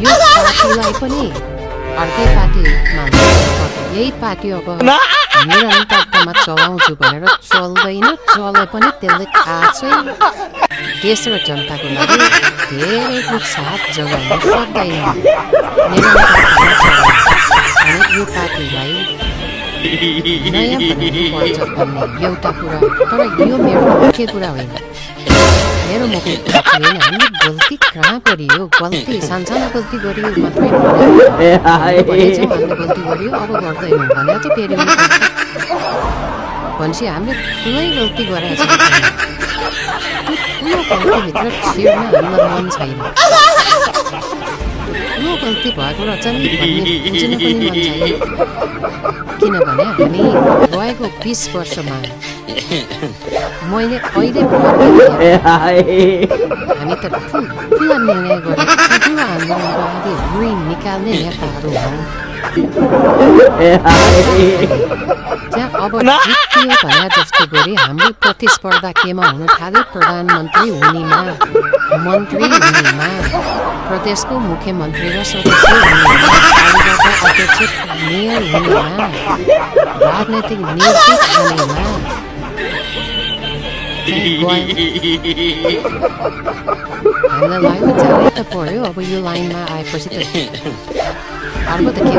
यो पार्टीलाई पनि अर्कै पार्टी मान्छ यही पार्टी अब निरन्तरतामा चलाउँछु भनेर चल्दैन चले पनि त्यसले थाहा चाहिँ देश र जनताको लागि धेरै साथ जोगाउन सक्दैन निरन्तरतामा चलाउँछ अनि यो पार्टीलाई नयाँ बनाउनुपर्छ भन्ने एउटा कुरा तर यो मेरो मुख्य कुरा होइन मेरो मुख्य कुरा होइन हामीले गल्ती कहाँ गरियो गल्ती सानसानो गल्ती गरियो मात्रै हामीले गल्ती गरियो अब गर्दैनौँ भने चाहिँ फेरि भनेपछि हामीले ठुलै गल्ती गरेको छ ठुलो गल्तीभित्र छिर्न हामीलाई मन छैन ठुलो गल्ती भएको रहेछ नि भन्ने बुझ्न पनि मन छैन किनभने हामी गएको 20 वर्षमा मैले अहिले हामी त ठुला निर्णय गरेर ठुलो आन्दोलनवादी रुई निकाल्ने नेताहरू हौँ त्यहाँ अब जित्यो भने जस्तो गरी हाम्रो प्रतिस्पर्धा केमा हुन थाल्यो प्रधानमन्त्री हुनेमा मन्त्री हुनेमा प्रदेशको मुख्यमन्त्री र सदस्य हुनेमा अध्यक्ष मेयर हुनेमा राजनैतिक नेतृत्व हुनेमा हामीलाई लाग्यो जानै त पर्यो अब यो लाइनमा आएपछि त अर्को त के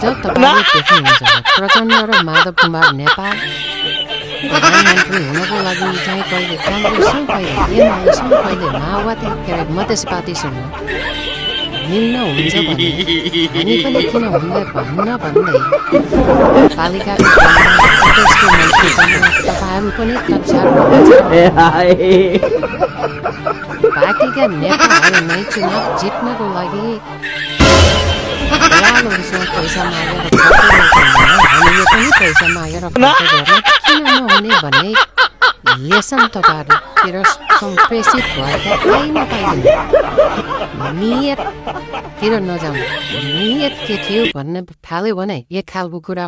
जब तपाईँले देख्नुहुन्छ प्रचण्ड र माधव कुमार नेपाल प्रधानमन्त्री हुनको लागि चाहिँ कहिले काङ्ग्रेससँग कहिले एमालेसँग कहिले माओवादी के अरे मधेसपातीसँग मिल्न हुन्छ भने हामी पनि किन हुँदैन भन्न भन्दै पालिकाको प्रदेशको मन्त्री तपाईँहरू पनि तत्सार पार्टीका नेताहरू नै चुनाव जित्नको लागि दलालहरूसँग पैसा मागेर हामीले पनि पैसा मागेर खर्च गर्न किन नहुने भन्ने लेसन तपाईँहरूतिर सम्प्रेषित भएका कहीँ नपाइदैन नियततिर नजाउँ नियत के थियो भन्न थाल्यो भने एक खालको कुरा